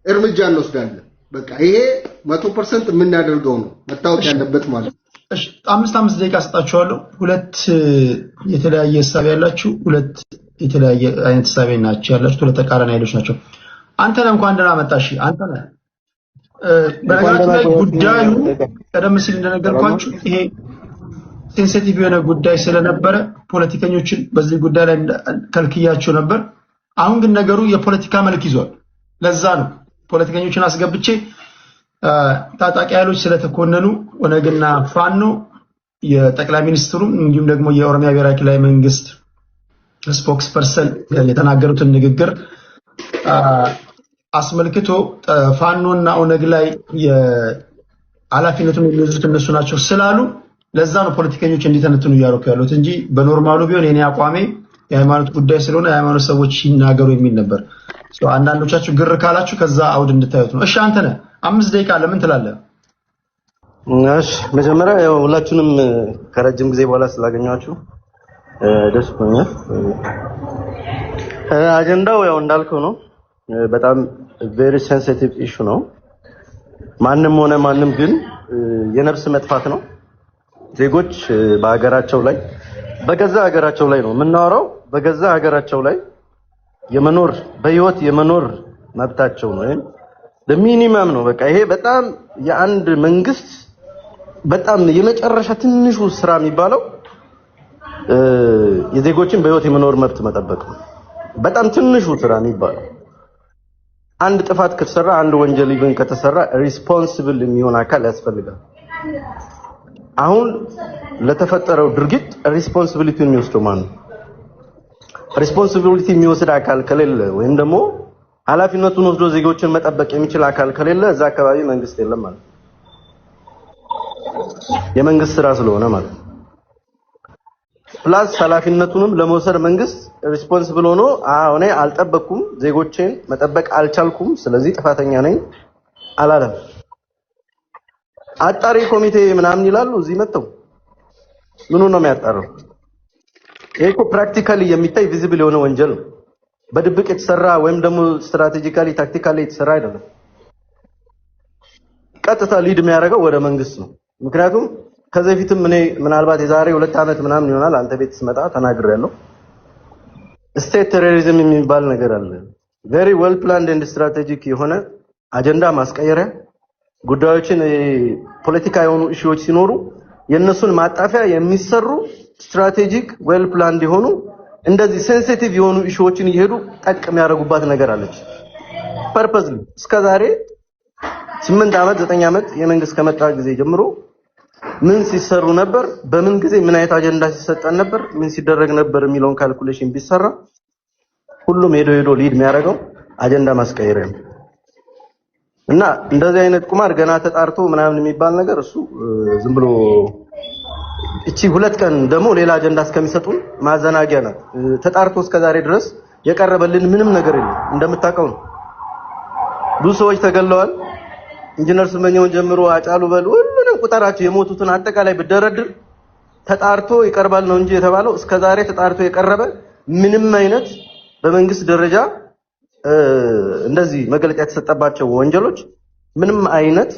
እርምጃ እንወስዳለን በቃ ይሄ 100% የምናደርገው ነው መታወቅ ያለበት ማለት እሺ 5 ደቂቃ ሰጣችኋለሁ ሁለት የተለያየ ሐሳብ ያላችሁ ሁለት የተለያየ አይነት ሐሳብ ናቸው ያላችሁ ለተቃራኒ ኃይሎች ናቸው አንተ እንኳን ደህና መጣሽ አንተ ነህ በነገራችን ላይ ጉዳዩ ቀደም ሲል እንደነገርኳችሁ ይሄ ሴንሲቲቭ የሆነ ጉዳይ ስለነበረ ፖለቲከኞችን በዚህ ጉዳይ ላይ ከልክያቸው ነበር አሁን ግን ነገሩ የፖለቲካ መልክ ይዟል ለዛ ነው ፖለቲከኞችን አስገብቼ ታጣቂ ኃይሎች ስለተኮነኑ ወነግና ፋኖ የጠቅላይ ሚኒስትሩ እንዲሁም ደግሞ የኦሮሚያ ብሔራዊ ክልላዊ መንግስት ስፖክስ ፐርሰን የተናገሩትን ንግግር አስመልክቶ ፋኖና ኦነግ ላይ የኃላፊነቱን የሚወስዱት እነሱ ናቸው ስላሉ ለዛ ነው ፖለቲከኞች እንዲተነትኑ ያረኩ ያሉት እንጂ በኖርማሉ ቢሆን የኔ አቋሜ የሃይማኖት ጉዳይ ስለሆነ የሃይማኖት ሰዎች ይናገሩ የሚል ነበር አንዳንዶቻችሁ ግር ካላችሁ ከዛ አውድ እንድታዩት ነው እሺ አንተ ነህ 5 ደቂቃ ለምን ትላለህ እሺ መጀመሪያ ያው ሁላችሁንም ከረጅም ጊዜ በኋላ ስላገኛችሁ ደስ ብሎኛል አጀንዳው ያው እንዳልከው ነው በጣም very sensitive issue ነው ማንንም ሆነ ማንንም ግን የነፍስ መጥፋት ነው ዜጎች በአገራቸው ላይ በገዛ ሀገራቸው ላይ ነው የምናወራው በገዛ ሀገራቸው ላይ የመኖር በህይወት የመኖር መብታቸው ነው በሚኒመም ነው በቃ ይሄ በጣም የአንድ መንግስት በጣም የመጨረሻ ትንሹ ስራ የሚባለው የዜጎችን በህይወት የመኖር መብት መጠበቅ ነው በጣም ትንሹ ስራ የሚባለው አንድ ጥፋት ከተሰራ አንድ ወንጀል ይብን ከተሰራ ሪስፖንሲብል የሚሆን አካል ያስፈልጋል አሁን ለተፈጠረው ድርጊት ሪስፖንሲቢሊቲውን የሚወስደው ማን ነው ሪስፖንሲቢሊቲ የሚወስድ አካል ከሌለ ወይም ደግሞ ኃላፊነቱን ወስዶ ዜጎችን መጠበቅ የሚችል አካል ከሌለ እዛ አካባቢ መንግስት የለም ማለት የመንግስት ስራ ስለሆነ ማለት ፕላስ ኃላፊነቱንም ለመውሰድ መንግስት ሪስፖንሲብል ሆኖ እኔ አልጠበቅኩም ዜጎችን መጠበቅ አልቻልኩም ስለዚህ ጥፋተኛ ነኝ አላለም አጣሪ ኮሚቴ ምናምን ይላሉ እዚህ መጥተው ምኑ ነው የሚያጣራው ይሄኮ ፕራክቲካሊ የሚታይ ቪዚብል የሆነ ወንጀል ነው በድብቅ የተሰራ ወይም ደግሞ ስትራቴጂካሊ ታክቲካሊ የተሰራ አይደለም ቀጥታ ሊድ የሚያደርገው ወደ መንግስት ነው ምክንያቱም ከዚህ ፊትም እኔ ምናልባት የዛሬ 2 አመት ምናምን ይሆናል አንተ ቤት ስመጣ ተናግሬያለሁ ስቴት ቴሮሪዝም የሚባል ነገር አለ very well planned and strategic የሆነ አጀንዳ ማስቀየሪያ ጉዳዮችን ፖለቲካ የሆኑ ኢሹዎች ሲኖሩ የነሱን ማጣፊያ የሚሰሩ ስትራቴጂክ well planned የሆኑ እንደዚህ ሴንሲቲቭ የሆኑ ኢሹዎችን ይሄዱ ጠቅም ያደርጉባት ነገር አለች ፐርፐዝሊ እስከዛሬ 8 አመት 9 አመት የመንግስት ከመጣ ጊዜ ጀምሮ ምን ሲሰሩ ነበር በምን ጊዜ ምን አይነት አጀንዳ ሲሰጣን ነበር ምን ሲደረግ ነበር የሚለውን ካልኩሌሽን ቢሰራ ሁሉም ሄዶ ሊድ የሚያደርገው አጀንዳ ማስቀየሪያ ነው እና እንደዚህ አይነት ቁማር ገና ተጣርቶ ምናምን የሚባል ነገር እሱ ዝም ብሎ እቺ 2 ቀን ደግሞ ሌላ አጀንዳ እስከሚሰጡን ማዘናጊያ ነው ተጣርቶ እስከዛሬ ድረስ የቀረበልን ምንም ነገር የለም እንደምታውቀው ነው ብዙ ሰዎች ተገለዋል ኢንጂነር ስመኘውን ጀምሮ አጫሉ በል ሁሉንም ቁጥራቸው የሞቱትን አጠቃላይ በደረድር ተጣርቶ ይቀርባል ነው እንጂ የተባለው እስከዛሬ ተጣርቶ የቀረበ ምንም አይነት በመንግስት ደረጃ እንደዚህ መግለጫ የተሰጠባቸው ወንጀሎች ምንም አይነት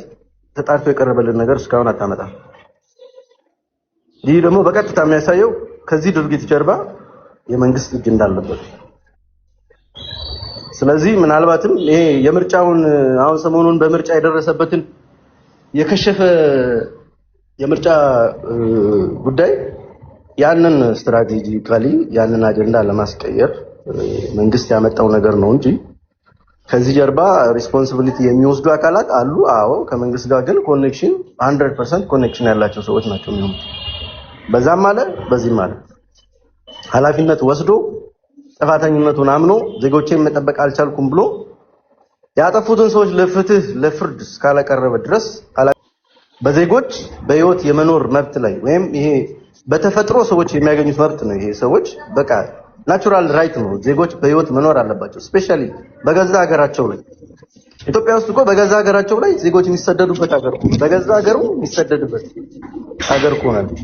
ተጣርቶ የቀረበልን ነገር እስካሁን አታመጣም ይህ ደግሞ በቀጥታ የሚያሳየው ከዚህ ድርጊት ጀርባ የመንግስት እጅ እንዳለበት ስለዚህ ምናልባትም ይሄ የምርጫውን አሁን ሰሞኑን በምርጫ የደረሰበትን የከሸፈ የምርጫ ጉዳይ ያንን ስትራቴጂካሊ ያንን አጀንዳ ለማስቀየር መንግስት ያመጣው ነገር ነው እንጂ ከዚህ ጀርባ ሪስፖንሲቢሊቲ የሚወስዱ አካላት አሉ አዎ ከመንግስት ጋር ግን ኮኔክሽን 100% ኮኔክሽን ያላቸው ሰዎች ናቸው የሚሆኑት በዛም ማለት በዚህም ማለት ኃላፊነት ወስዶ ጥፋተኝነቱን አምኖ ዜጎችን መጠበቅ አልቻልኩም ብሎ ያጠፉትን ሰዎች ለፍትህ ለፍርድ እስካላቀረበ ድረስ በዜጎች በህይወት የመኖር መብት ላይ ወይም ይሄ በተፈጥሮ ሰዎች የሚያገኙት መብት ነው ይሄ ሰዎች በቃ ናቹራል ራይት ነው ዜጎች በህይወት መኖር አለባቸው ስፔሻሊ በገዛ ሀገራቸው ላይ ኢትዮጵያ ውስጥ እኮ በገዛ ሀገራቸው ላይ ዜጎች የሚሰደዱበት ሀገር ነው በገዛ ሀገሩ የሚሰደዱበት ሀገር ነው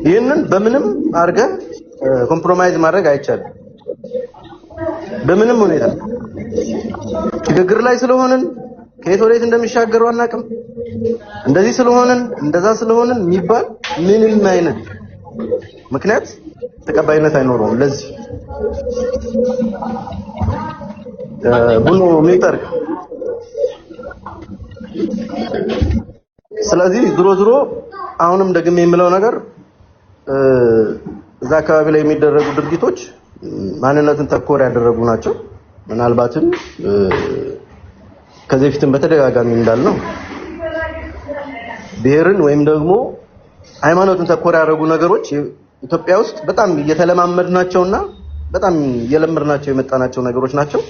ይሄንን በምንም አርገ ኮምፕሮማይዝ ማድረግ አይቻልም በምንም ሁኔታ ሽግግር ላይ ስለሆነን ከየት ወዴት እንደሚሻገሩ አናውቅም። እንደዚህ ስለሆነን እንደዛ ስለሆነን የሚባል ምንም አይነት ምክንያት ተቀባይነት አይኖረውም። ለዚህ ቡኖ ሚጠር ስለዚህ ዝሮ አሁንም ደግሜ የምለው ነገር እዛ አካባቢ ላይ የሚደረጉ ድርጊቶች ማንነትን ተኮር ያደረጉ ናቸው። ምናልባትም ከዚህ በፊትም በተደጋጋሚ እንዳልነው ብሔርን ወይም ደግሞ ሃይማኖትን ተኮር ያደረጉ ነገሮች ኢትዮጵያ ውስጥ በጣም እየተለማመድናቸውና በጣም እየለመድናቸው የመጣናቸው ነገሮች ናቸው።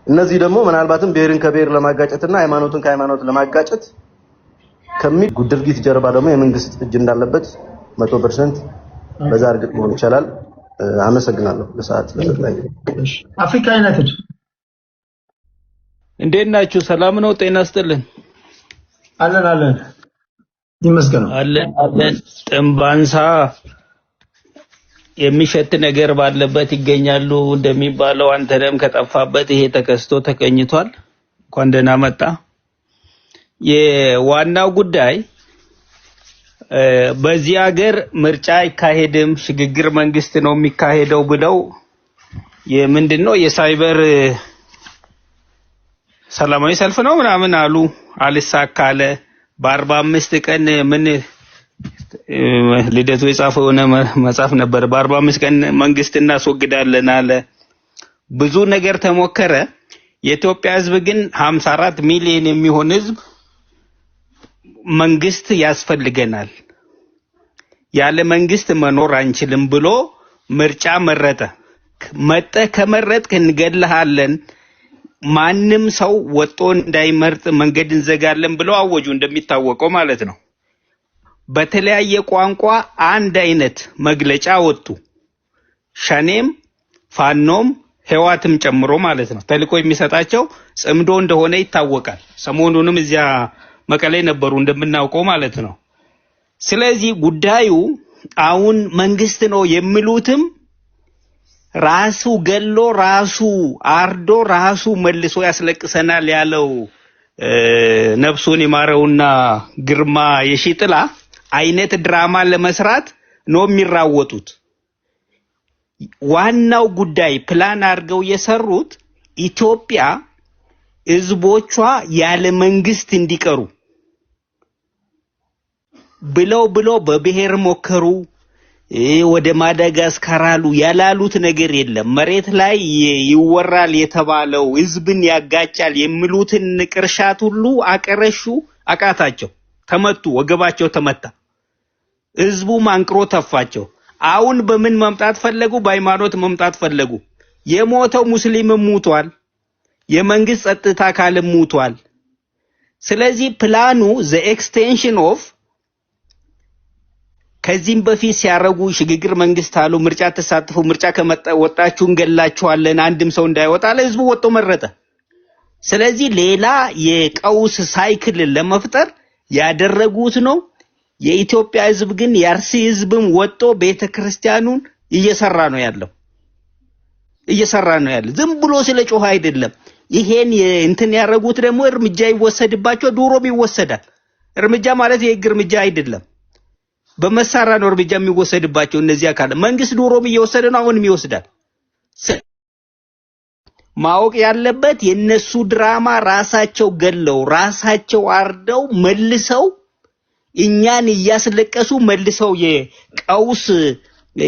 እነዚህ ደግሞ ምናልባትም ብሔርን ከብሔር ለማጋጨትና ሃይማኖትን ከሃይማኖት ለማጋጨት ድርጊት ጀርባ ደግሞ የመንግስት እጅ እንዳለበት 100% በዛ እርግጥ መሆን ይችላል። አመሰግናለሁ። ለሰዓት ለሰጣኝ አፍሪካ ዩናይትድ እንዴት ናችሁ? ሰላም ነው? ጤና ይስጥልን። አለን ይመስገን። አለን ጥምባንሳ የሚሸት ነገር ባለበት ይገኛሉ እንደሚባለው አንተንም ከጠፋበት ይሄ ተከስቶ ተገኝቷል። እንኳን ደህና መጣ። የዋናው ጉዳይ በዚህ ሀገር ምርጫ አይካሄድም ሽግግር መንግስት ነው የሚካሄደው ብለው የምንድነው የሳይበር ሰላማዊ ሰልፍ ነው ምናምን አሉ። አልሳካለ በ45 ቀን ምን ልደቱ የጻፈው መጽሐፍ ነበር። በ45 ቀን መንግስት እናስወግዳለን አለ። ብዙ ነገር ተሞከረ። የኢትዮጵያ ህዝብ ግን 54 ሚሊዮን የሚሆን ህዝብ መንግስት ያስፈልገናል፣ ያለ መንግስት መኖር አንችልም ብሎ ምርጫ መረጠ። ከመረጥክ እንገድልሃለን፣ ማንም ሰው ወጦ እንዳይመርጥ መንገድ እንዘጋለን ብሎ አወጁ። እንደሚታወቀው ማለት ነው። በተለያየ ቋንቋ አንድ አይነት መግለጫ ወጡ። ሸኔም ፋኖም ህዋትም ጨምሮ ማለት ነው። ተልቆ የሚሰጣቸው ጽምዶ እንደሆነ ይታወቃል። ሰሞኑንም እዚያ መቀሌ ነበሩ እንደምናውቀው ማለት ነው። ስለዚህ ጉዳዩ አሁን መንግስት ነው የሚሉትም ራሱ ገሎ ራሱ አርዶ ራሱ መልሶ ያስለቅሰናል ያለው ነፍሱን ይማረውና ግርማ የሺጥላ አይነት ድራማ ለመስራት ነው የሚራወጡት። ዋናው ጉዳይ ፕላን አድርገው የሰሩት ኢትዮጵያ ህዝቦቿ ያለ መንግስት እንዲቀሩ ብለው በብሔር ሞከሩ። ወደ ማዳጋስካር አሉ። ያላሉት ነገር የለም። መሬት ላይ ይወራል የተባለው ህዝብን ያጋጫል የሚሉትን ቅርሻት ሁሉ አቀረሹ፣ አቃታቸው፣ ተመቱ፣ ወገባቸው ተመታ። ህዝቡ ማንቅሮ ተፋቸው። አሁን በምን መምጣት ፈለጉ? በሃይማኖት መምጣት ፈለጉ። የሞተው ሙስሊምም ሞቷል፣ የመንግስት ጸጥታ አካልም ሞቷል። ስለዚህ ፕላኑ ዘ ኤክስቴንሽን ኦፍ ከዚህም በፊት ሲያረጉ ሽግግር መንግስት አሉ። ምርጫ ተሳትፉ፣ ምርጫ ከመጣ ወጣችሁ እንገላችኋለን፣ አንድም ሰው እንዳይወጣ ለህዝቡ ወጥቶ መረጠ። ስለዚህ ሌላ የቀውስ ሳይክል ለመፍጠር ያደረጉት ነው። የኢትዮጵያ ህዝብ ግን የአርሲ ህዝብም ወጥቶ ቤተክርስቲያኑን እየሰራ ነው ያለው። ዝም ብሎ ስለጮህ አይደለም። ይሄን እንትን ያረጉት ደግሞ እርምጃ ይወሰድባቸው። ዱሮም ይወሰዳል። እርምጃ ማለት የህግ እርምጃ አይደለም። በመሳሪያ ነው እርምጃ የሚወሰድባቸው እነዚህ አካል። መንግስት ዱሮም እየወሰደ ነው፣ አሁንም ይወስዳል። ማወቅ ያለበት የነሱ ድራማ ራሳቸው ገለው ራሳቸው አርደው መልሰው እኛን እያስለቀሱ መልሰው የቀውስ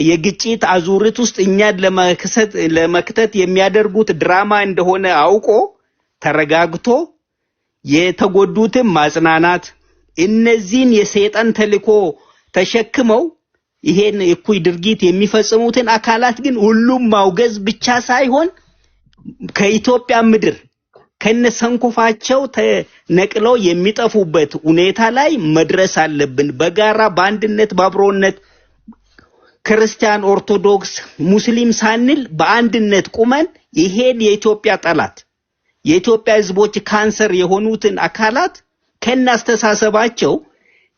የግጭት አዙሪት ውስጥ እኛን ለመክተት የሚያደርጉት ድራማ እንደሆነ አውቆ ተረጋግቶ የተጎዱትን ማጽናናት፣ እነዚህን የሰይጣን ተልኮ ተሸክመው ይሄን እኩይ ድርጊት የሚፈጽሙትን አካላት ግን ሁሉም ማውገዝ ብቻ ሳይሆን ከኢትዮጵያ ምድር ከነሰንኮፋቸው ተነቅለው የሚጠፉበት ሁኔታ ላይ መድረስ አለብን። በጋራ በአንድነት በአብሮነት ክርስቲያን፣ ኦርቶዶክስ፣ ሙስሊም ሳንል በአንድነት ቁመን ይሄን የኢትዮጵያ ጠላት የኢትዮጵያ ህዝቦች ካንሰር የሆኑትን አካላት ከናስተሳሰባቸው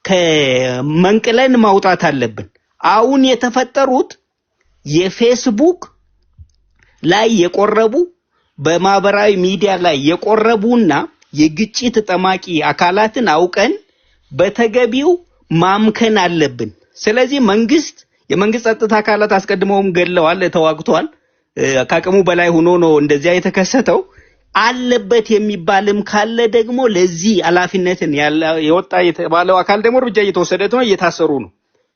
ከመንቅለን ማውጣት አለብን። አሁን የተፈጠሩት የፌስቡክ ላይ የቆረቡ በማህበራዊ ሚዲያ ላይ የቆረቡና የግጭት ጠማቂ አካላትን አውቀን በተገቢው ማምከን አለብን። ስለዚህ የመንግስት ጸጥታ አካላት አስቀድመውም ገለዋል፣ ተዋግቷል። ካቀሙ በላይ ሆኖ ነው እንደዚያ የተከሰተው። አለበት የሚባልም ካለ ደግሞ ለዚህ ኃላፊነትን የወጣ የተባለው አካል ደግሞ እርምጃ እየተወሰደ ነው፣ እየታሰሩ ነው።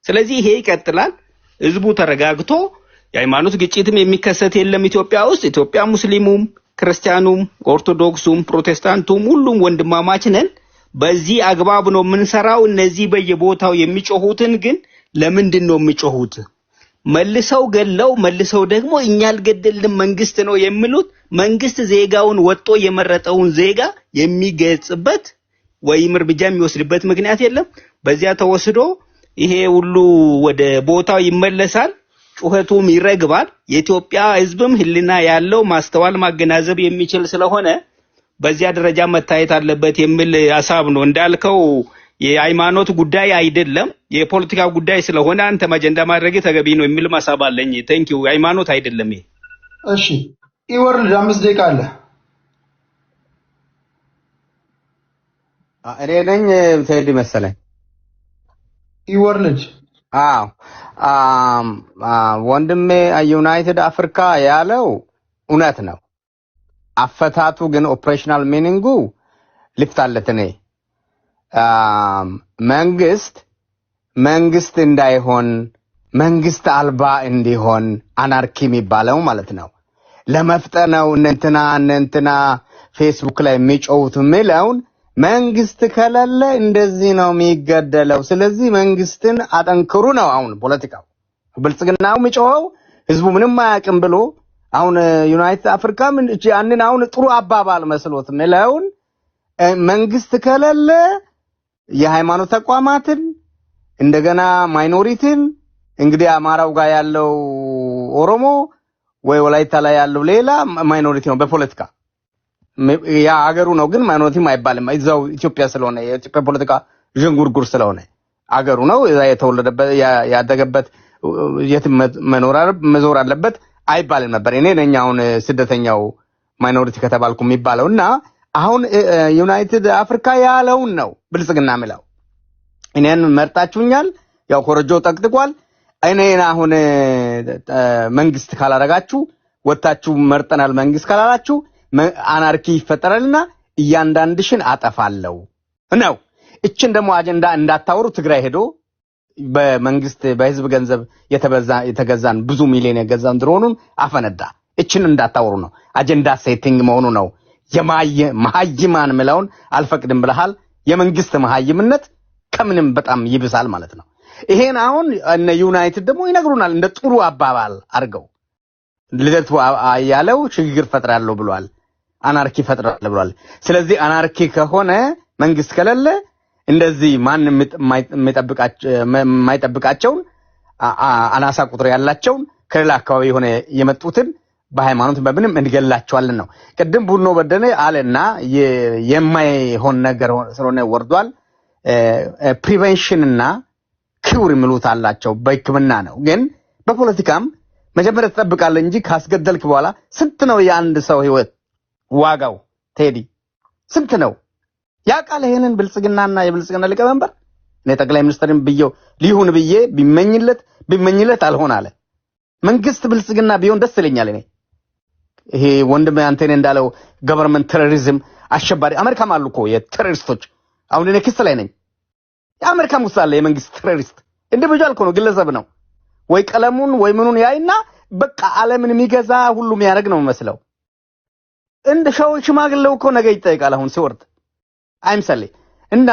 ስለዚህ ይሄ ይቀጥላል። ህዝቡ ተረጋግቶ የሃይማኖት ግጭትም የሚከሰት የለም ኢትዮጵያ ውስጥ። ኢትዮጵያ ሙስሊሙም ክርስቲያኑም ኦርቶዶክሱም ፕሮቴስታንቱም ሁሉም ወንድማማች ነን። በዚህ አግባብ ነው የምንሰራው። እነዚህ በየቦታው የሚጮሁትን ግን ለምንድን ነው የሚጮሁት? መልሰው ገለው መልሰው ደግሞ እኛ አልገደልንም መንግስት ነው የሚሉት። መንግስት ዜጋውን ወጦ የመረጠውን ዜጋ የሚገጽበት ወይም እርምጃ የሚወስድበት ምክንያት የለም። በዚያ ተወስዶ ይሄ ሁሉ ወደ ቦታው ይመለሳል፣ ጩኸቱም ይረግባል። የኢትዮጵያ ህዝብም ህሊና ያለው ማስተዋል ማገናዘብ የሚችል ስለሆነ በዚያ ደረጃ መታየት አለበት የሚል ሐሳብ ነው። እንዳልከው የሃይማኖት ጉዳይ አይደለም፣ የፖለቲካ ጉዳይ ስለሆነ አንተ አጀንዳ ማድረግ ተገቢ ነው የሚል ሐሳብ አለኝ። ቴንኪው። ሃይማኖት አይደለም ይሄ። እሺ ኢወርልድ 5 ደቂቃ አለ። እኔ ነኝ ቴዲ መሰለኝ። ኢወርልድ ወንድሜ ዩናይትድ አፍሪካ ያለው እውነት ነው። አፈታቱ ግን ኦፕሬሽናል ሚኒንጉ ልፍታለት እኔ መንግስት እንዳይሆን መንግስት አልባ እንዲሆን አናርኪ የሚባለው ማለት ነው ለመፍጠር ነው። እንትና ፌስቡክ ላይ የሚጮሁት የሚለውን መንግስት ከሌለ እንደዚህ ነው የሚገደለው። ስለዚህ መንግስትን አጠንክሩ ነው አሁን ፖለቲካው። ብልጽግናው የሚጮኸው ህዝቡ ምንም አያውቅም ብሎ አሁን ዩናይትድ አፍሪካ ምን ያንን አሁን ጥሩ አባባል መስሎት የሚለውን መንግስት ከሌለ የሃይማኖት ተቋማትን እንደገና ማይኖሪቲን እንግዲህ አማራው ጋር ያለው ኦሮሞ ወይ ወላይታ ላይ ያለው ሌላ ማይኖሪቲ ነው በፖለቲካ ያ አገሩ ነው ግን ማይኖሪቲም አይባልም። እዛው ኢትዮጵያ ስለሆነ የኢትዮጵያ ፖለቲካ ዥንጉርጉር ስለሆነ አገሩ ነው እዛ የተወለደበት ያደገበት የት መዞር አለበት አይባልም ነበር። እኔ ነኝ አሁን ስደተኛው ማይኖሪቲ ከተባልኩ የሚባለውና አሁን ዩናይትድ አፍሪካ ያለውን ነው ብልጽግና የሚለው። እኔን መርጣችሁኛል፣ ያው ኮረጆ ጠቅጥቋል። እኔን አሁን መንግስት ካላረጋችሁ ወጣችሁ መርጠናል መንግስት ካላላችሁ አናርኪ ይፈጠራልና እያንዳንድሽን አጠፋለሁ ነው። እችን ደግሞ አጀንዳ እንዳታወሩ ትግራይ ሄዶ በመንግስት በህዝብ ገንዘብ የተገዛን ብዙ ሚሊዮን የገዛን ድሮኑን አፈነዳ። እችን እንዳታወሩ ነው አጀንዳ ሴቲንግ መሆኑ ነው። የማይማን ምለውን አልፈቅድም ብለሃል። የመንግስት መሃይምነት ከምንም በጣም ይብሳል ማለት ነው። ይሄን አሁን እነ ዩናይትድ ደግሞ ይነግሩናል እንደ ጥሩ አባባል አድርገው። ልደቱ ያለው ሽግግር ፈጥራለሁ ብሏል፣ አናርኪ ፈጥራለሁ ብሏል። ስለዚህ አናርኪ ከሆነ መንግስት ከሌለ እንደዚህ ማንም የማይጠብቃቸውን አናሳ ቁጥር ያላቸውን ከሌላ አካባቢ የሆነ የመጡትን በሃይማኖት በምንም እንገላቸዋለን ነው። ቅድም ቡኖ በደነ አለና የማይሆን ነገር ስለሆነ ወርዷል። ፕሪቬንሽን እና ኪውር የሚሉት አላቸው በህክምና ነው። ግን በፖለቲካም መጀመሪያ ተጠብቃለህ እንጂ ካስገደልክ በኋላ ስንት ነው የአንድ ሰው ህይወት ዋጋው? ቴዲ ስንት ነው? ያቃለ ይሄንን ብልጽግናና የብልጽግና ሊቀመንበር እኔ ጠቅላይ ሚኒስትርን ብየው ሊሁን ብዬ ቢመኝለት አልሆን አለ። መንግስት ብልጽግና ቢሆን ደስ ይለኛል እኔ። ይሄ ወንድም አንተን እንዳለው ገቨርንመንት ቴሮሪዝም አሸባሪ አሜሪካም አሉ እኮ የቴሮሪስቶች። አሁን እኔ ክስ ላይ ነኝ። የአሜሪካም ውስጥ አለ የመንግስት ቴሮሪስት። ኢንዲቪጁዋል እኮ ነው፣ ግለሰብ ነው። ወይ ቀለሙን ወይ ምኑን ያይና በቃ ዓለምን የሚገዛ ሁሉም ያደርግ ነው መስለው። እንደ ሽማግሌው እኮ ነገ ይጠይቃል አሁን ሲወርድ አይምሰሌ። እና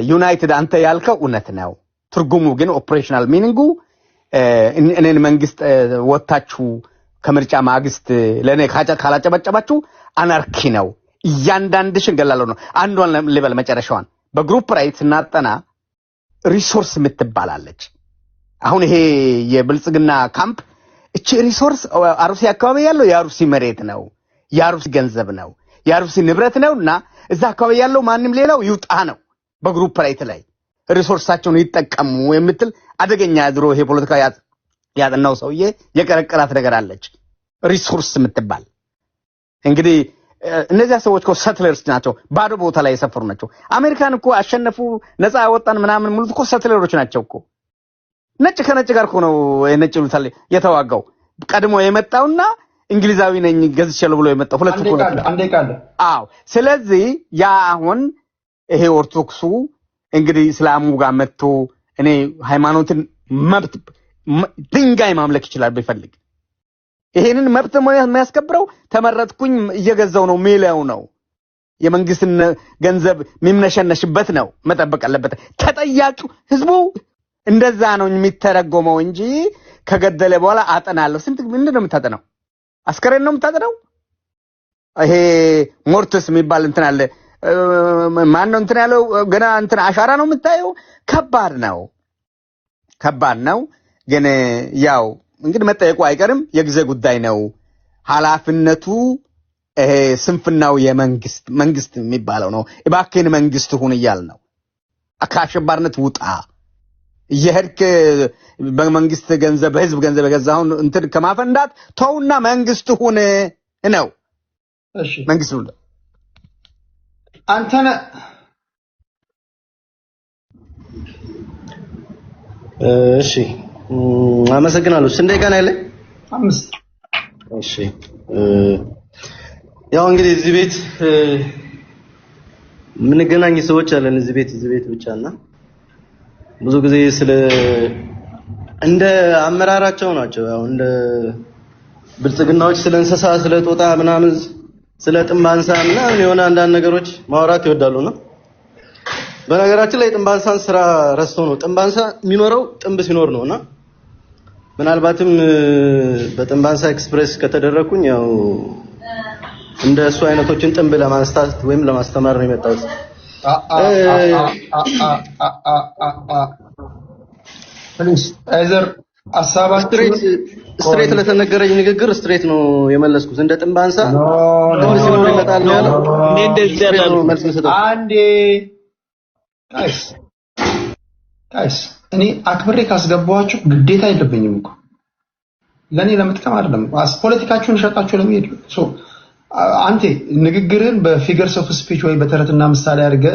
ዩናይትድ አንተ ያልከው እውነት ነው። ትርጉሙ ግን ኦፕሬሽናል ሚኒንጉ እኔን መንግስት ወጣችሁ ከምርጫ ማግስት ለኔ ካላጨበጨባችሁ አናርኪ ነው፣ እያንዳንድሽን ገላለሁ ነው። አንዷን ሌቨል መጨረሻዋን በግሩፕ ራይት ስናጠና ሪሶርስ የምትባላለች። አሁን ይሄ የብልጽግና ካምፕ እቺ ሪሶርስ አሩሲ አካባቢ ያለው የአሩሲ መሬት ነው፣ የአሩሲ ገንዘብ ነው፣ የአሩሲ ንብረት ነውና እዛ አካባቢ ያለው ማንም ሌላው ይውጣ ነው። በግሩፕ ራይት ላይ ሪሶርሳቸውን ይጠቀሙ የምትል አደገኛ ድሮ ይሄ ፖለቲካ ያጠናው ሰውዬ የቀረቀራት ነገር አለች ሪሶርስ የምትባል። እንግዲህ እነዚያ ሰዎች እኮ ሰትለርስ ናቸው ባዶ ቦታ ላይ የሰፈሩ ናቸው አሜሪካን እኮ አሸነፉ ነፃ ያወጣን ምናምን ሙሉ እኮ ሰትለሮች ናቸው እኮ ነጭ ከነጭ ጋር እኮ ነው የነጭ ሉታል የተዋጋው ቀድሞ የመጣውና እንግሊዛዊ ነኝ ገዝቻለሁ ብሎ የመጣው ሁለት እኮ አንዴ ቃል አዎ ስለዚህ ያ አሁን ይሄ ኦርቶዶክሱ እንግዲህ እስላሙ ጋር መጥቶ እኔ ሃይማኖትን መብት ድንጋይ ማምለክ ይችላል ቢፈልግ ይሄንን መብት የሚያስከብረው ተመረጥኩኝ እየገዛው ነው ሚሊዮን ነው የመንግስትን ገንዘብ የሚምነሸነሽበት ነው መጠበቅ አለበት ተጠያቂው ህዝቡ እንደዛ ነው የሚተረጎመው እንጂ ከገደለ በኋላ አጠናለሁ ስንት ምንድነው የምታጠናው አስከሬን ነው የምታጠናው ይሄ ሞርትስ የሚባል እንትን አለ ማን ነው እንትን ያለው ገና እንትን አሻራ ነው የምታየው ከባድ ነው ግን ያው እንግዲህ መጠየቁ አይቀርም የጊዜ ጉዳይ ነው ሐላፊነቱ ስንፍናው መንግስት የሚባለው ነው እባክህን መንግስት ሁን ይያል ነው አካሽባርነት ውጣ የሄድክ በመንግስት ገንዘብ በህዝብ ገንዘብ የገዛውን እንትን ከማፈንዳት ተውና መንግስት ሁን ነው እሺ መንግስት ሁን አንተነ እሺ አመሰግናለሁ ስንዴ ቀን አይደል 5 እሺ ያው እንግዲህ እዚህ ቤት ምን ገናኝ ሰዎች አለን እዚህ ቤት ብቻና ብዙ ጊዜ ስለ እንደ አመራራቸው ናቸው ያው እንደ ብልጽግናዎች ስለ እንስሳ ስለ ጦጣ ምናምን ስለ ጥምባንሳ ምናምን የሆነ አንዳንድ ነገሮች ማውራት ይወዳሉና በነገራችን ላይ ጥምባንሳን ስራ ረስቶ ነው ጥምባንሳ የሚኖረው ጥምብ ሲኖር ነውና ምናልባትም በጥምባንሳ ኤክስፕሬስ ከተደረኩኝ ያው እንደሱ አይነቶችን ጥምብ ለማንስታት ወይም ለማስተማር ነው የመጣሁት ፕሊዝ አይዘር አሳባችሁ ስትሬት ለተነገረኝ ንግግር ስትሬት ነው የመለስኩት እንደ ጥምባንሳ ሲኖር ይመጣል ነው ያለው እኔ እንደዚህ ያለው አንዴ ጋይስ እኔ አክብሬ ካስገባዋችሁ ግዴታ አይደብኝም እኮ ለኔ ለምትከም አይደለም ፖለቲካችሁን ሸጣችሁ ለሚሄድ ሶ አንተ ንግግርን በፊገርስ ኦፍ ስፒች ወይ በተረትና ምሳሌ አድርገ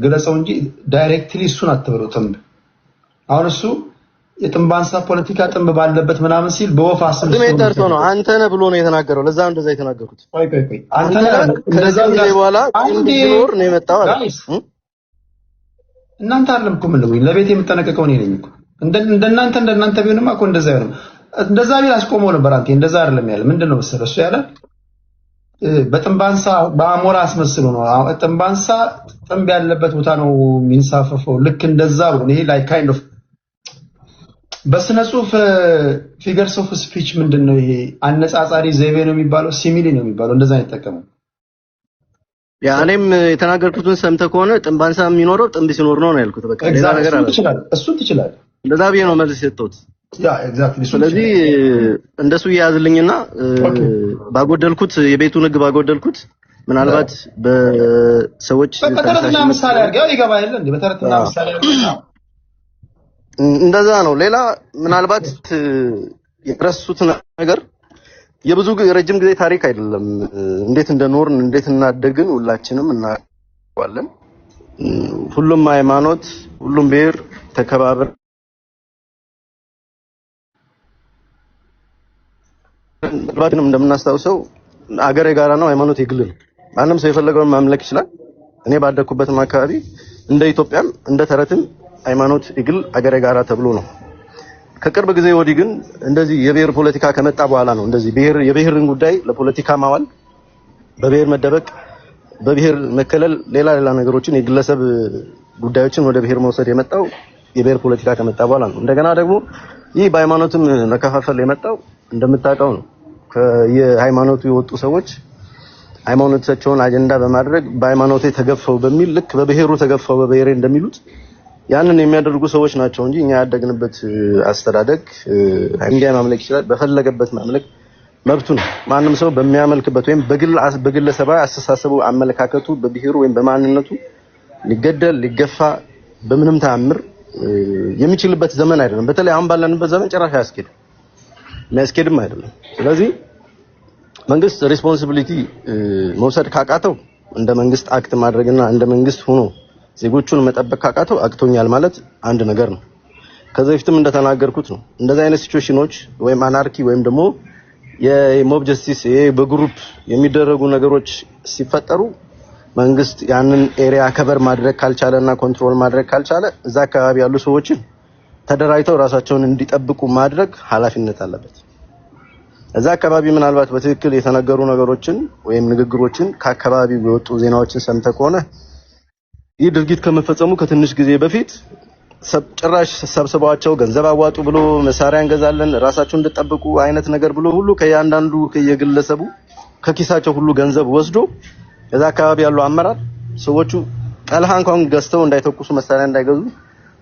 ግለጸው እንጂ ዳይሬክትሊ እሱን አትበለው ጥምብ አሁን እሱ የጥምባንሳ ፖለቲካ ጥምብ ባለበት ምናምን ሲል በወፍ አስም ደርሶ ነው አንተ ነህ ብሎ ነው የተናገረው ለዛ እንደዛ የተናገሩት ቆይ አንተ ነህ ከዛ በኋላ እንዲኖር ነው የመጣው አይደል እናንተ አይደለም እኮ ምን ነው ለቤት የምጠነቀቀው እኔ ነኝ እኮ እንደናንተ ቢሆንማ እኮ እንደዛ አይሆንም እንደዛ ቢል አስቆመው ነበር አንተ እንደዛ አይደለም ያለ ምንድነው መሰለህ እሱ ያለ በጥምባንሳ በአሞራ አስመስሎ ነው ጥምባንሳ ጥምብ ያለበት ቦታ ነው የሚንሳፈፈው ልክ እንደዛ ነው ይሄ ላይ ካይንድ ኦፍ በስነ ጽሁፍ ፊገርስ ኦፍ ስፒች ምንድነው ይሄ አነጻጻሪ ዘይቤ ነው የሚባለው ሲሚሊ ነው የሚባለው እንደዛ አይተጠቀሙ ያኔም የተናገርኩትን ሰምተህ ከሆነ ጥምባንሳ የሚኖረው ጥምብ ሲኖር ነው ያልኩት በቃ ሌላ ነገር አለ እሱ ትችላለህ እንደዛ ቢየ ነው መልስ የሰጠሁት ያ ኤግዛክትሊ ስለዚህ እንደሱ ያዝልኝና ባጎደልኩት የቤቱን ህግ ባጎደልኩት ምናልባት በሰዎች በተረትና ምሳሌ አድርገው ይገባ አይደል እንዴ በተረትና ምሳሌ አድርገው እንደዛ ነው ሌላ ምናልባት የረሱት ነገር የብዙ ረጅም ጊዜ ታሪክ አይደለም እንዴት እንደኖርን እንዴት እናደግን ሁላችንም እናውቃለን ሁሉም ሃይማኖት ሁሉም ብሔር ተከባበር ባድንም እንደምናስተውሰው አገር የጋራ ነው ሃይማኖት የግል ነው ማንም ሰው የፈለገውን ማምለክ ይችላል እኔ ባደኩበትም አካባቢ እንደ ኢትዮጵያም እንደ ተረትም ሃይማኖት የግል አገር የጋራ ተብሎ ነው ከቅርብ ጊዜ ወዲህ ግን እንደዚህ የብሔር ፖለቲካ ከመጣ በኋላ ነው እንደዚህ የብሔርን ጉዳይ ለፖለቲካ ማዋል በብሔር መደበቅ በብሔር መከለል ሌላ ነገሮችን የግለሰብ ጉዳዮችን ወደ ብሔር መውሰድ የመጣው የብሔር ፖለቲካ ከመጣ በኋላ ነው እንደገና ደግሞ ይህ በሃይማኖትም መከፋፈል የመጣው እንደምታውቀው ነው ከየሃይማኖቱ የወጡ ሰዎች ሃይማኖታቸውን አጀንዳ በማድረግ በሃይማኖቴ ተገፈው በሚል ልክ በብሔሩ ተገፈው በብሔሬ እንደሚሉት ያንን የሚያደርጉ ሰዎች ናቸው እንጂ እኛ ያደግንበት አስተዳደግ እንዲያ ማምለክ ይችላል በፈለገበት ማምለክ መብቱ ነው ማንም ሰው በሚያመልክበት ወይም በግለሰባዊ አስተሳሰቡ አመለካከቱ በብሔሩ ወይም በማንነቱ ሊገደል ሊገፋ በምንም ተአምር የሚችልበት ዘመን አይደለም በተለይ አሁን ባለንበት ዘመን ጭራሽ አያስኬድም አይደለም ስለዚህ መንግስት ሪስፖንሲቢሊቲ መውሰድ ካቃተው እንደ መንግስት አክት ማድረግና እንደ መንግስት ሆኖ ዜጎቹን መጠበቅ ካቃተው አክቶኛል ማለት አንድ ነገር ነው። ከዚህ በፊትም እንደተናገርኩት ነው። እንደዚህ አይነት ሲቹዌሽኖች ወይም አናርኪ ወይም ደግሞ የሞብ ጀስቲስ በግሩፕ የሚደረጉ ነገሮች ሲፈጠሩ መንግስት ያንን ኤሪያ ከበር ማድረግ ካልቻለና ኮንትሮል ማድረግ ካልቻለ እዛ አካባቢ ያሉ ሰዎችን ተደራጅተው ራሳቸውን እንዲጠብቁ ማድረግ ኃላፊነት አለበት። እዛ አካባቢ ምናልባት በትክክል የተነገሩ ነገሮችን ወይም ንግግሮችን ከአካባቢው የወጡ ዜናዎችን ሰምተ ከሆነ ይህ ድርጊት ከመፈጸሙ ከትንሽ ጊዜ በፊት ጭራሽ ሰብስባቸው ገንዘብ አዋጡ ብሎ መሳሪያ እንገዛለን ራሳቸውን እንድጠብቁ አይነት ነገር ብሎ ሁሉ ከያንዳንዱ ከየግለሰቡ ከኪሳቸው ሁሉ ገንዘብ ወስዶ እዛ አካባቢ ያሉ አመራር ሰዎቹ ጠልሃ እንኳን ገዝተው እንዳይተኩሱ መሳሪያ እንዳይገዙ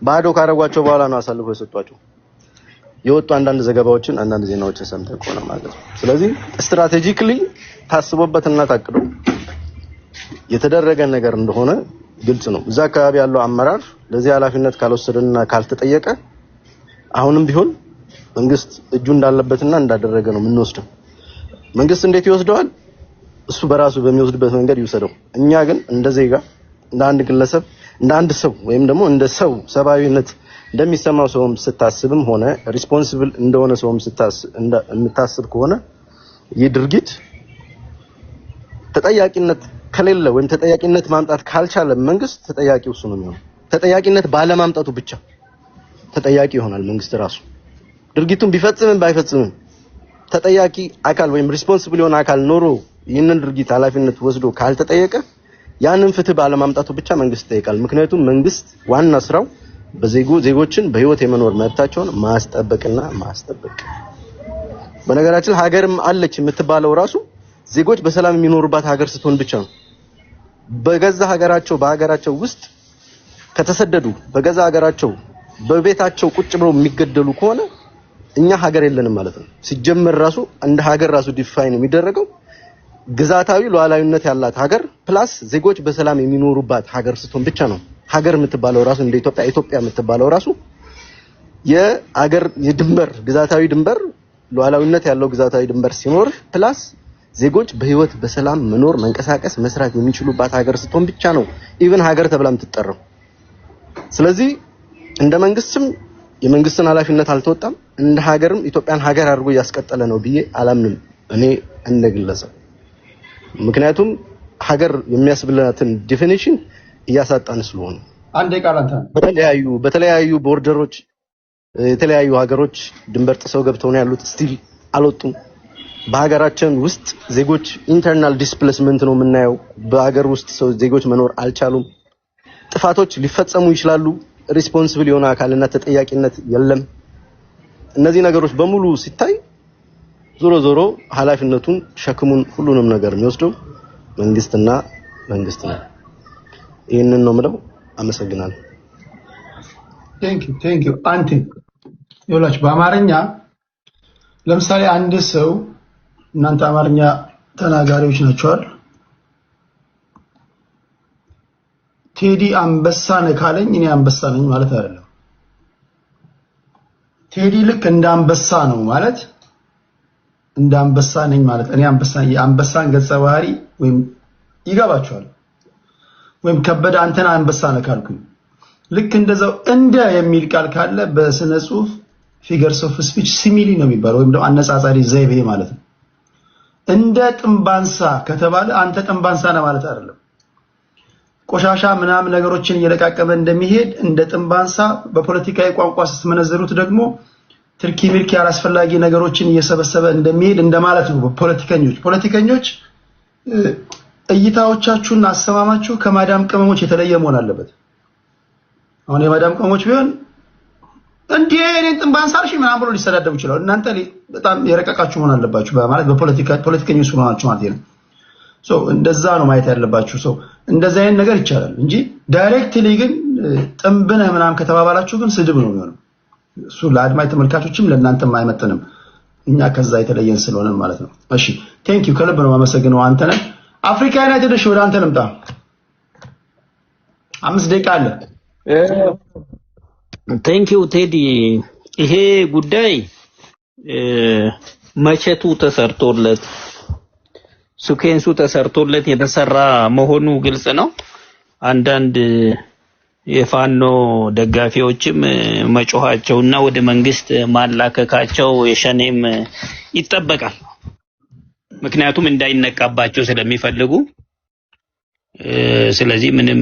ባዶ ካረጓቸው በኋላ ነው አሳልፎ የሰጧቸው። የወጡ አንዳንድ ዘገባዎችን አንዳንድ ዜናዎችን ሰምተን ቆና ማለት ነው። ስለዚህ ስትራቴጂካሊ ታስቦበትና ታቅዶ የተደረገ ነገር እንደሆነ ግልጽ ነው። እዛ አካባቢ ያለው አመራር ለዚህ ኃላፊነት ካልወሰደና ካልተጠየቀ አሁንም ቢሆን መንግስት እጁ እንዳለበትና እንዳደረገ ነው የምንወስደው። መንግስት እንዴት ይወስደዋል? እሱ በራሱ በሚወስድበት መንገድ ይወሰደው። እኛ ግን እንደ ዜጋ እንደ አንድ ግለሰብ እንደ አንድ ሰው ወይም ደግሞ እንደ ሰው ሰብአዊነት እንደሚሰማው ሰውም ስታስብም ሆነ ሪስፖንሲብል እንደሆነ ሰውም የምታስብ ከሆነ ይህ ድርጊት ተጠያቂነት ከሌለ ወይም ተጠያቂነት ማምጣት ካልቻለ መንግስት ተጠያቂው እሱ ነው የሚሆነው። ተጠያቂነት ባለማምጣቱ ብቻ ተጠያቂ ይሆናል መንግስት ራሱ። ድርጊቱን ቢፈጽምም ባይፈጽምም ተጠያቂ አካል ወይም ሪስፖንሲብል የሆነ አካል ኖሮ ይህንን ድርጊት ኃላፊነት ወስዶ ካልተጠየቀ ያንን ፍትህ ባለማምጣቱ ብቻ መንግስት ይጠይቃል። ምክንያቱም መንግስት ዋና ስራው ዜጎችን በህይወት የመኖር መብታቸውን ማስጠበቅና ማስጠበቅ። በነገራችን ሀገርም አለች የምትባለው ራሱ ዜጎች በሰላም የሚኖሩባት ሀገር ስትሆን ብቻ ነው። በገዛ ሀገራቸው በሀገራቸው ውስጥ ከተሰደዱ በገዛ ሀገራቸው በቤታቸው ቁጭ ብለው የሚገደሉ ከሆነ እኛ ሀገር የለንም ማለት ነው። ሲጀመር ራሱ እንደ ሀገር ራሱ ዲፋይን የሚደረገው ግዛታዊ ሉዓላዊነት ያላት ሀገር ፕላስ ዜጎች በሰላም የሚኖሩባት ሀገር ስትሆን ብቻ ነው። ሀገር የምትባለው ራሱ እንደ ኢትዮጵያ የምትባለው ራሱ የሀገር የድንበር ግዛታዊ ድንበር ሉዓላዊነት ያለው ግዛታዊ ድንበር ሲኖር ፕላስ ዜጎች በህይወት በሰላም መኖር መንቀሳቀስ መስራት የሚችሉባት ሀገር ስትሆን ብቻ ነው ኢቭን ሀገር ተብላ የምትጠራው። ስለዚህ እንደ መንግስትም የመንግስትን ኃላፊነት አልተወጣም፣ እንደ ሀገርም ኢትዮጵያን ሀገር አድርጎ ያስቀጠለ ነው ብዬ አላምንም እኔ እንደግለሰብ። ምክንያቱም ሀገር የሚያስብላትን ዲፊኒሽን እያሳጣን ስለሆነ አንዴ ቃላንታ በተለያዩ ቦርደሮች የተለያዩ ሀገሮች ድንበር ጥሰው ገብተው ነው ያሉት፣ ስቲል አልወጡም። በሀገራችን ውስጥ ዜጎች ኢንተርናል ዲስፕሌስመንት ነው የምናየው። በሀገር ውስጥ ሰው ዜጎች መኖር አልቻሉም። ጥፋቶች ሊፈጸሙ ይችላሉ፣ ሪስፖንሲብል የሆነ አካልና ተጠያቂነት የለም። እነዚህ ነገሮች በሙሉ ሲታይ ዞሮ ኃላፊነቱን ሸክሙን ሁሉንም ነገር የሚወስደው መንግስትና መንግስት ነው። ይሄንን ነው የምለው። አመሰግናለሁ። ቴንክ ዩ አንተ ይኸውላችሁ በአማርኛ ለምሳሌ አንድ ሰው እናንተ አማርኛ ተናጋሪዎች ናቸው አይደል? ቴዲ አንበሳ ነህ ካለኝ እኔ አንበሳ ነኝ ማለት አይደለም። ቴዲ ልክ እንደ አንበሳ ነው ማለት እንደ አንበሳ ነኝ ማለት እኔ አንበሳን ገጸ ባህሪ ወይም ይገባችኋል ወይም ከበደ አንተና አንበሳ ነህ ካልኩኝ ልክ እንደዛው እንደ የሚል ቃል ካለ በስነ ጽሁፍ ፊገርስ ኦፍ ስፒች ሲሚሊ ነው የሚባለው ወይም ደግሞ አነጻጻሪ ዘይቤ ማለት ነው። እንደ ጥምባንሳ ከተባለ አንተ ጥምባንሳ ነህ ማለት አይደለም። ቆሻሻ ምናምን ነገሮችን እየለቃቀመ እንደሚሄድ እንደ ጥምባንሳ በፖለቲካዊ ቋንቋ ስትመነዘሩት ደግሞ ትርኪ ምርኪ አላስፈላጊ ነገሮችን እየሰበሰበ እንደሚሄድ እንደማለት ነው። ፖለቲከኞች እይታዎቻችሁና አሰማማችሁ ከማዳም ቅመሞች የተለየ መሆን አለበት። አሁን የማዳም ቅመሞች ቢሆን እንዴ እኔን ጥምባንሳ አልሽ ምናምን ብሎ ሊሰዳደቡ ይችላሉ። እናንተ በጣም የረቀቃችሁ መሆን አለባችሁ ማለት በፖለቲከኞች ሆናችሁ ማለት ነው። እንደዛ ነው ማየት ያለባችሁ። እንደዛ አይነት ነገር ይቻላል እንጂ ዳይሬክትሊ ግን ጥምብነ ምናምን ከተባባላችሁ ግን ስድብ ነው የሚሆነው። እሱ ለአድማጭ ተመልካቾችም ለእናንተም አይመጥንም። እኛ ከዛ የተለየን ስለሆነ ማለት ነው። እሺ ቴንክ ዩ ከልብ ነው የማመሰግነው። አንተ ነህ አፍሪካ ዩናይትድ። እሺ ወደ አንተ ልምጣ። 5 ደቂቃ አለ። ቴንክ ዩ ቴዲ። ይሄ ጉዳይ መቼቱ ተሰርቶለት ሱኬንሱ ተሰርቶለት የተሰራ መሆኑ ግልጽ ነው። አንዳንድ የፋኖ ደጋፊዎችም መጮሃቸውና ወደ መንግስት ማላከካቸው የሸኔም ይጠበቃል። ምክንያቱም እንዳይነቃባቸው ስለሚፈልጉ ስለዚህ ምንም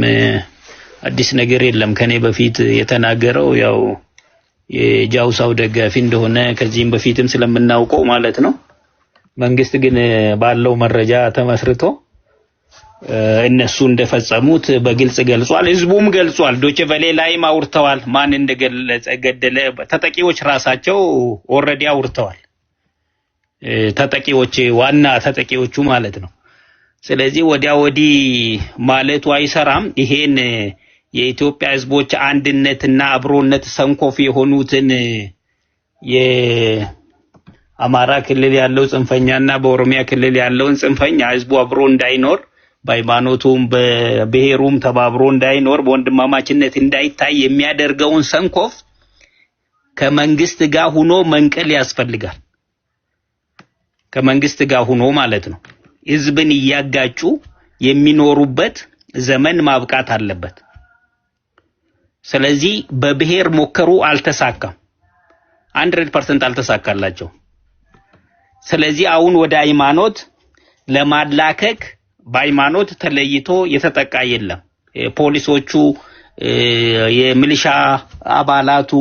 አዲስ ነገር የለም። ከኔ በፊት የተናገረው ያው የጃውሳው ደጋፊ እንደሆነ ከዚህም በፊትም ስለምናውቀው ማለት ነው። መንግስት ግን ባለው መረጃ ተመስርቶ እነሱ እንደፈጸሙት በግልጽ ገልጿል። ህዝቡም ገልጿል። ዶቼ ቬለ ላይም አውርተዋል። ማን ገደለ ተጠቂዎች ራሳቸው ኦሬዲ አውርተዋል። ተጠቂዎች ዋና ተጠቂዎቹ ማለት ነው። ስለዚህ ወዲያ ወዲህ ማለቱ አይሰራም። ይሄን የኢትዮጵያ ህዝቦች አንድነትና አብሮነት ሰንኮፍ የሆኑትን የአማራ ክልል ያለው ጽንፈኛና በኦሮሚያ ክልል ያለውን ጽንፈኛ ህዝቡ አብሮ እንዳይኖር በሃይማኖቱም በብሔሩም ተባብሮ እንዳይኖር በወንድማማችነት እንዳይታይ የሚያደርገውን ሰንኮፍ ከመንግስት ጋር ሆኖ መንቀል ያስፈልጋል። ከመንግስት ጋር ሆኖ ማለት ነው። ህዝብን እያጋጩ የሚኖሩበት ዘመን ማብቃት አለበት። ስለዚህ በብሔር ሞከሩ፣ አልተሳካም። 100% አልተሳካላቸው። ስለዚህ አሁን ወደ ሃይማኖት ለማላከክ በሃይማኖት ተለይቶ የተጠቃ የለም። ፖሊሶቹ የሚሊሻ አባላቱ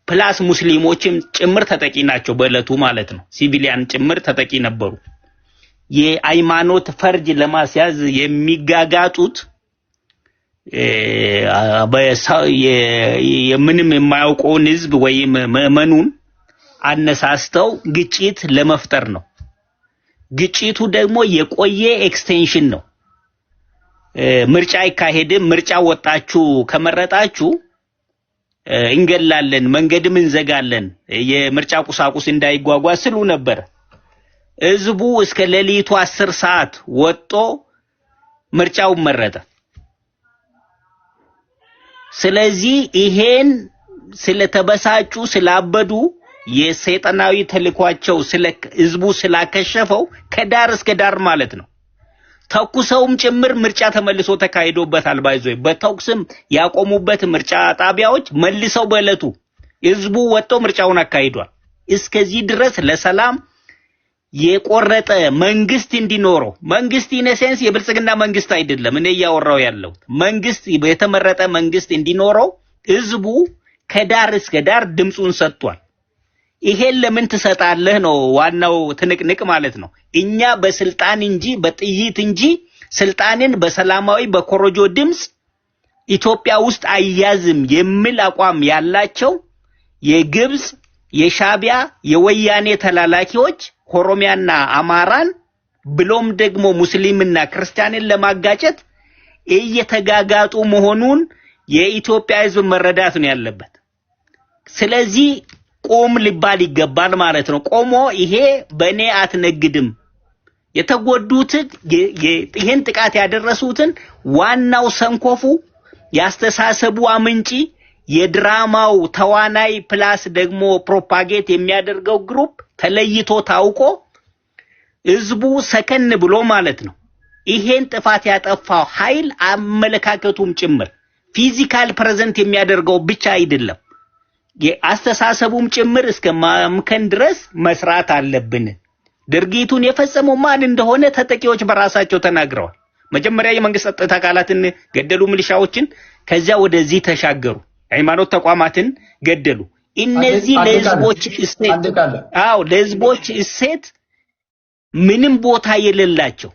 ፕላስ ሙስሊሞችም ጭምር ተጠቂ ናቸው በእለቱ ማለት ነው። ሲቪሊያን ጭምር ተጠቂ ነበሩ። የሃይማኖት ፈርጅ ለማስያዝ የሚጋጋጡት የምንም የማያውቀውን ህዝብ ወይም ምዕመኑን አነሳስተው ግጭት ለመፍጠር ነው። ግጭቱ ደግሞ የቆየ ኤክስቴንሽን ነው። ምርጫ አይካሄድም። ምርጫ ወጣችሁ ከመረጣችሁ እንገላለን፣ መንገድም እንዘጋለን፣ የምርጫ ቁሳቁስ እንዳይጓጓዝ ስሉ ነበር። ህዝቡ እስከ ሌሊቱ 10 ሰዓት ወጥቶ ምርጫው መረጠ። ስለዚህ ይሄን ስለተበሳጩ ስላበዱ የሰይጣናዊ ተልኳቸው ህዝቡ ስላከሸፈው ከዳር እስከ ዳር ማለት ነው ተኩሰውም ጭምር ምርጫ ተመልሶ ተካሂዶበታል። ባይዞይ በተኩስም ያቆሙበት ምርጫ ጣቢያዎች መልሰው በእለቱ ህዝቡ ወጥቶ ምርጫውን አካሂዷል። እስከዚህ ድረስ ለሰላም የቆረጠ መንግስት እንዲኖረው መንግስት ኢነሴንስ የብልጽግና መንግስት አይደለም እኔ ያወራው ያለው መንግስት የተመረጠ መንግስት እንዲኖረው ህዝቡ ከዳር እስከ ዳር ድምጹን ሰጥቷል። ይሄን ለምን ትሰጣለህ ነው ዋናው ትንቅንቅ ማለት ነው። እኛ በስልጣን እንጂ በጥይት እንጂ ስልጣንን በሰላማዊ በኮሮጆ ድምጽ ኢትዮጵያ ውስጥ አያዝም የሚል አቋም ያላቸው የግብጽ የሻቢያ የወያኔ ተላላኪዎች ኦሮሚያና አማራን ብሎም ደግሞ ሙስሊምና ክርስቲያንን ለማጋጨት እየተጋጋጡ መሆኑን የኢትዮጵያ ህዝብ መረዳት ነው ያለበት። ስለዚህ ቆም ሊባል ይገባል ማለት ነው። ቆሞ ይሄ በእኔ አትነግድም የተጎዱት ይሄን ጥቃት ያደረሱትን ዋናው ሰንኮፉ ያስተሳሰቡ አምንጪ የድራማው ተዋናይ ፕላስ ደግሞ ፕሮፓጌት የሚያደርገው ግሩፕ ተለይቶ ታውቆ ህዝቡ ሰከን ብሎ ማለት ነው ይሄን ጥፋት ያጠፋው ኃይል አመለካከቱም ጭምር ፊዚካል ፕሬዘንት የሚያደርገው ብቻ አይደለም የአስተሳሰቡም ጭምር እስከ ማምከን ድረስ መስራት አለብን። ድርጊቱን የፈጸመው ማን እንደሆነ ተጠቂዎች በራሳቸው ተናግረዋል። መጀመሪያ የመንግስት ጸጥታ አካላትን ገደሉ፣ ሚሊሻዎችን፣ ከዚያ ወደዚህ ተሻገሩ፣ ሃይማኖት ተቋማትን ገደሉ። እነዚህ ለህዝቦች ለህዝቦች እሴት ምንም ቦታ የሌላቸው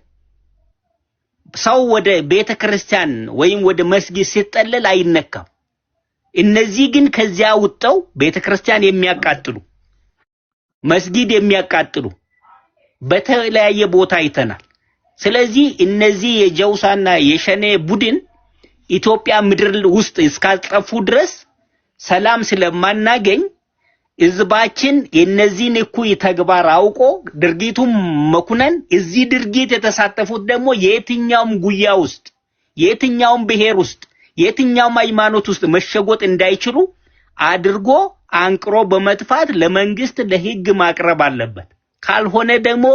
ሰው ወደ ቤተክርስቲያን ወይም ወደ መስጊድ ሲጠለል አይነካም። እነዚህ ግን ከዚያ ወጣው ቤተክርስቲያን የሚያቃጥሉ መስጊድ የሚያቃጥሉ በተለያየ ቦታ አይተናል። ስለዚህ እነዚህ የጀውሳና የሸኔ ቡድን ኢትዮጵያ ምድር ውስጥ እስካልጠፉ ድረስ ሰላም ስለማናገኝ ህዝባችን የነዚህን እኩይ ተግባር አውቆ ድርጊቱን መኩነን እዚህ ድርጊት የተሳተፉት ደግሞ የትኛውም ጉያ ውስጥ የትኛውም ብሔር ውስጥ የትኛውም ሃይማኖት ውስጥ መሸጎጥ እንዳይችሉ አድርጎ አንቅሮ በመጥፋት ለመንግስት ለህግ ማቅረብ አለበት። ካልሆነ ደግሞ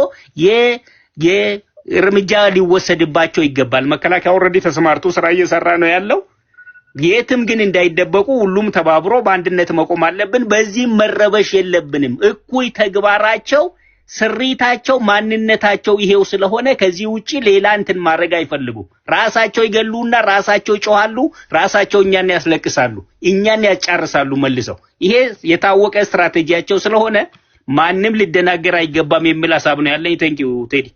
እርምጃ ሊወሰድባቸው ይገባል። መከላከያ ኦልሬዲ ተሰማርቶ ስራ እየሰራ ነው ያለው። የትም ግን እንዳይደበቁ ሁሉም ተባብሮ በአንድነት መቆም አለብን። በዚህ መረበሽ የለብንም። እኩይ ተግባራቸው፣ ስሪታቸው፣ ማንነታቸው ይሄው ስለሆነ ከዚህ ውጪ ሌላ እንትን ማድረግ አይፈልጉም። ራሳቸው ይገሉና ራሳቸው ይጮሃሉ፣ ራሳቸው እኛን ያስለቅሳሉ፣ እኛን ያጫርሳሉ መልሰው። ይሄ የታወቀ ስትራቴጂያቸው ስለሆነ ማንም ሊደናገር አይገባም የሚል ሐሳብ ነው ያለኝ። ቴንኪው ቴዲ።